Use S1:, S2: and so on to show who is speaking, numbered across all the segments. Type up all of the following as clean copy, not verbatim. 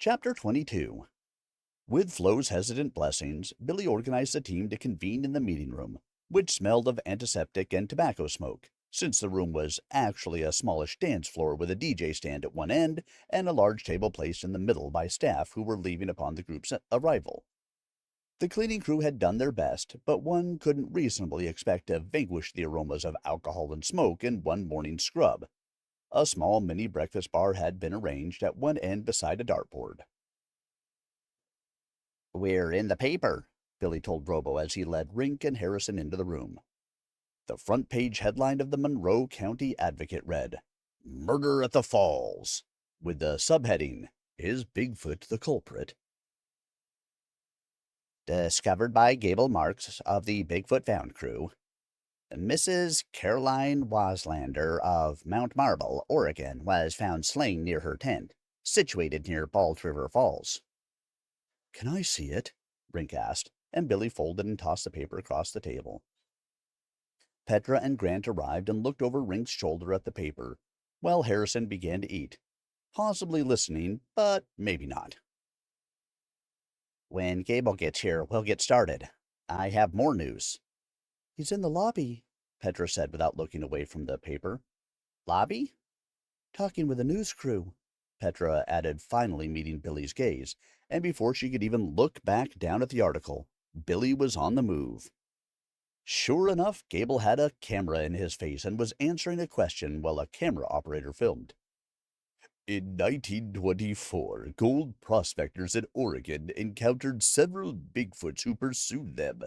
S1: Chapter 22. With Flo's hesitant blessings, Billy organized the team to convene in the meeting room, which smelled of antiseptic and tobacco smoke, since the room was actually a smallish dance floor with a DJ stand at one end and a large table placed in the middle by staff who were leaving upon the group's arrival. The cleaning crew had done their best, but one couldn't reasonably expect to vanquish the aromas of alcohol and smoke in one morning scrub. A small mini breakfast bar had been arranged at one end beside a dartboard. "We're in the paper," Billy told Robo as he led Rink and Harrison into the room. The front page headline of the Monroe County Advocate read, "Murder at the Falls," with the subheading, "Is Bigfoot the Culprit?" Discovered by Gable Marks of the Bigfoot Found Crew. Mrs. Caroline Waslander of Mount Marble, Oregon, was found slain near her tent, situated near Bald River Falls. "Can I see it?" Rink asked, and Billy folded and tossed the paper across the table. Petra and Grant arrived and looked over Rink's shoulder at the paper, while Harrison began to eat, possibly listening, but maybe not. "When Gable gets here, we'll get started. I have more news." "He's in the lobby," Petra said without looking away from the paper. "Lobby?" "Talking with the news crew," Petra added, finally meeting Billy's gaze, and before she could even look back down at the article, Billy was on the move. Sure enough, Gable had a camera in his face and was answering a question while a camera operator filmed. "In 1924, gold prospectors in Oregon encountered several Bigfoots who pursued them,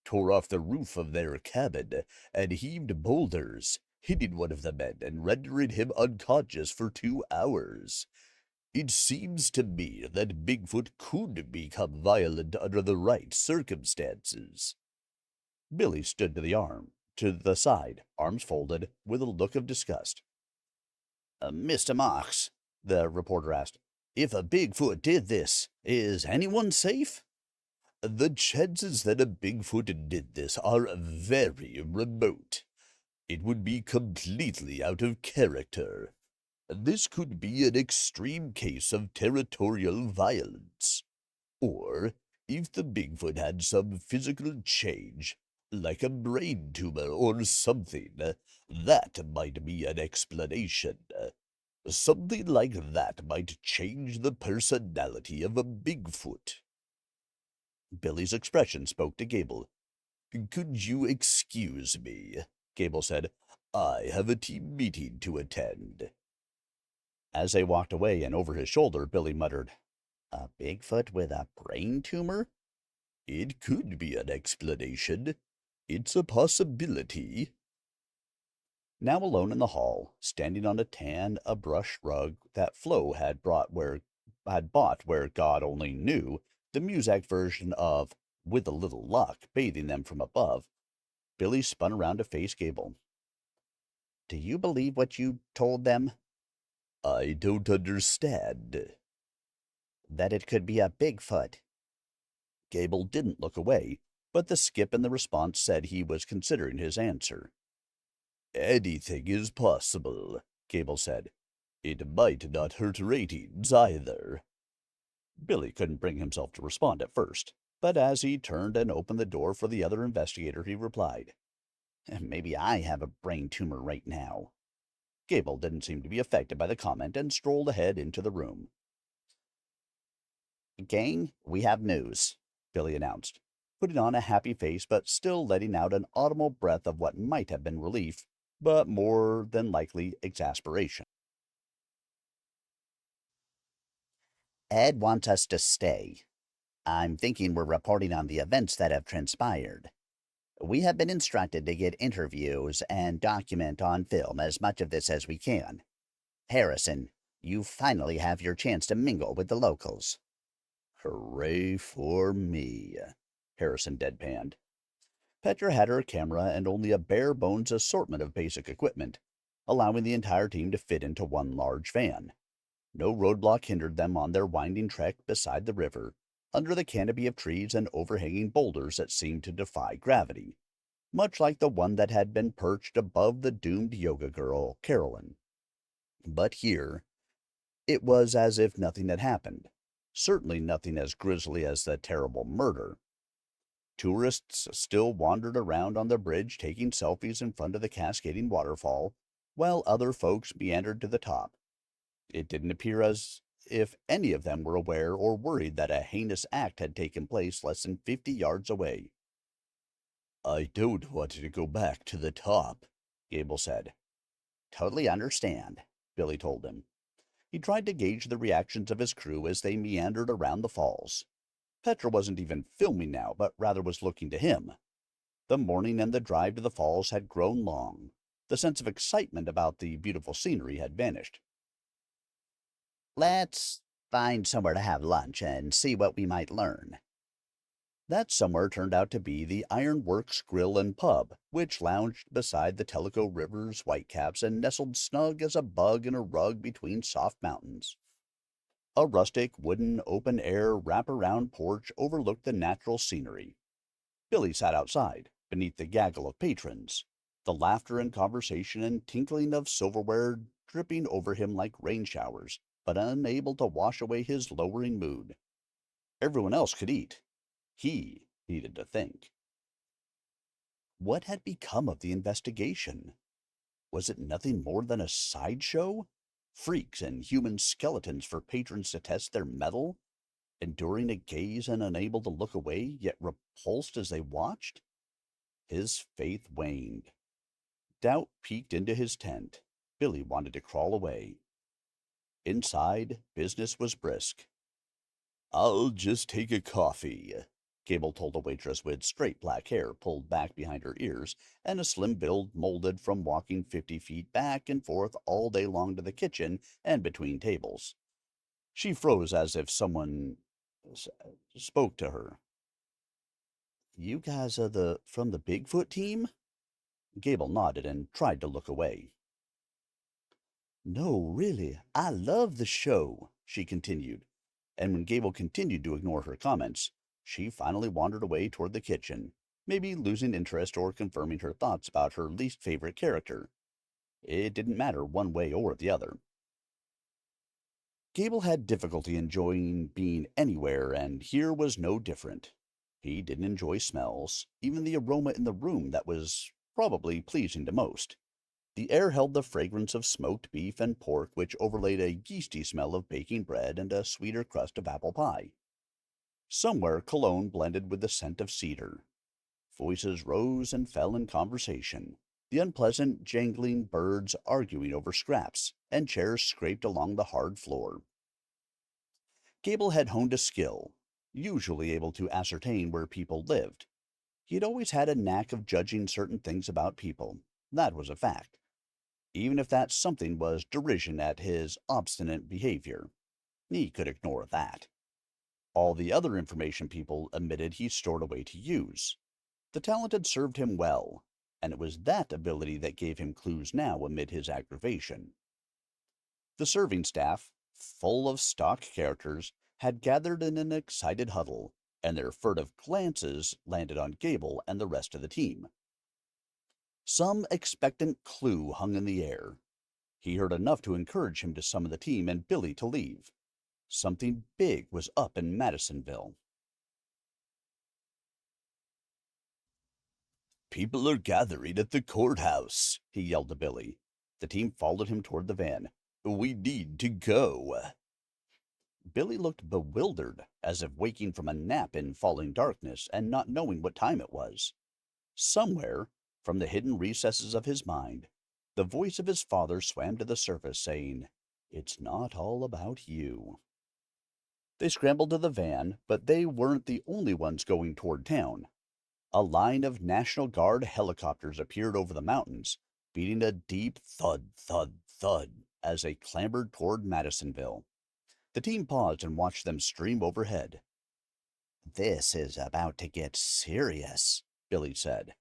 S1: tore off the roof of their cabin, and heaved boulders, hitting one of the men and rendering him unconscious for 2 hours. It seems to me that Bigfoot could become violent under the right circumstances." Billy stood to the side, arms folded, with a look of disgust. "Mr. Marks," the reporter asked, "if a Bigfoot did this, is anyone safe?" "The chances that a Bigfoot did this are very remote. It would be completely out of character. This could be an extreme case of territorial violence. Or, if the Bigfoot had some physical change, like a brain tumor or something, that might be an explanation. Something like that might change the personality of a Bigfoot." Billy's expression spoke to Gable. "Could you excuse me?" Gable said. "I have a team meeting to attend." As they walked away and over his shoulder, Billy muttered, "A Bigfoot with a brain tumor?" "It could be an explanation. It's a possibility." Now alone in the hall, standing on a brush rug that Flo had bought where God only knew, the Muzak version of "With a Little Luck" bathing them from above, Billy spun around to face Gable. "Do you believe what you told them?" "I don't understand." "That it could be a Bigfoot." Gable didn't look away, but the skip in the response said he was considering his answer. "Anything is possible," Gable said. "It might not hurt ratings either." Billy couldn't bring himself to respond at first, but as he turned and opened the door for the other investigator, he replied, "Maybe I have a brain tumor right now." Gable didn't seem to be affected by the comment and strolled ahead into the room. "Gang, we have news," Billy announced, putting on a happy face but still letting out an audible breath of what might have been relief, but more than likely exasperation. "Ed wants us to stay. I'm thinking we're reporting on the events that have transpired. We have been instructed to get interviews and document on film as much of this as we can. Harrison, you finally have your chance to mingle with the locals." "Hooray for me," Harrison deadpanned. Petra had her camera and only a bare-bones assortment of basic equipment, allowing the entire team to fit into one large van. No roadblock hindered them on their winding trek beside the river, under the canopy of trees and overhanging boulders that seemed to defy gravity, much like the one that had been perched above the doomed yoga girl, Carolyn. But here, it was as if nothing had happened. Certainly nothing as grisly as the terrible murder. Tourists still wandered around on the bridge taking selfies in front of the cascading waterfall, while other folks meandered to the top. It didn't appear as if any of them were aware or worried that a heinous act had taken place less than 50 yards away. I don't want to go back to the top, Gable said. Totally understand, Billy told him. He tried to gauge the reactions of his crew as they meandered around the falls. Petra wasn't even filming now, but rather was looking to him. The morning and the drive to the falls had grown long. The sense of excitement about the beautiful scenery had vanished. Let's find somewhere to have lunch and see what we might learn. That somewhere turned out to be the Ironworks Grill and Pub, which lounged beside the Tellico River's whitecaps and nestled snug as a bug in a rug between soft mountains. A rustic, wooden, open-air, wrap-around porch overlooked the natural scenery. Billy sat outside, beneath the gaggle of patrons, the laughter and conversation and tinkling of silverware dripping over him like rain showers, but unable to wash away his lowering mood. Everyone else could eat. He needed to think. What had become of the investigation? Was it nothing more than a sideshow? Freaks and human skeletons for patrons to test their mettle? Enduring a gaze and unable to look away, yet repulsed as they watched? His faith waned. Doubt peeked into his tent. Billy wanted to crawl away. Inside, business was brisk. I'll just take a coffee, Gable told a waitress with straight black hair pulled back behind her ears and a slim build molded from walking 50 feet back and forth all day long to the kitchen and between tables. She froze as if someone spoke to her. You guys are from the Bigfoot team? Gable nodded and tried to look away. No, really, I love the show, she continued, and when Gable continued to ignore her comments, she finally wandered away toward the kitchen, maybe losing interest or confirming her thoughts about her least favorite character. It didn't matter one way or the other. Gable had difficulty enjoying being anywhere, and here was no different. He didn't enjoy smells, even the aroma in the room that was probably pleasing to most. The air held the fragrance of smoked beef and pork, which overlaid a yeasty smell of baking bread and a sweeter crust of apple pie. Somewhere cologne blended with the scent of cedar. Voices rose and fell in conversation, the unpleasant, jangling birds arguing over scraps, and chairs scraped along the hard floor. Gable had honed a skill, usually able to ascertain where people lived. He had always had a knack of judging certain things about people. That was a fact. Even if that something was derision at his obstinate behavior, he could ignore that. All the other information people admitted he stored away to use. The talent had served him well, and it was that ability that gave him clues now amid his aggravation. The serving staff, full of stock characters, had gathered in an excited huddle, and their furtive glances landed on Gable and the rest of the team. Some expectant clue hung in the air. He heard enough to encourage him to summon the team and Billy to leave. Something big was up in Madisonville. People are gathering at the courthouse, he yelled to Billy. The team followed him toward the van. We need to go. Billy looked bewildered, as if waking from a nap in falling darkness and not knowing what time it was. Somewhere, from the hidden recesses of his mind, the voice of his father swam to the surface, saying, "It's not all about you." They scrambled to the van, but they weren't the only ones going toward town. A line of National Guard helicopters appeared over the mountains, beating a deep thud, thud, thud as they clambered toward Madisonville. The team paused and watched them stream overhead. "This is about to get serious," Billy said.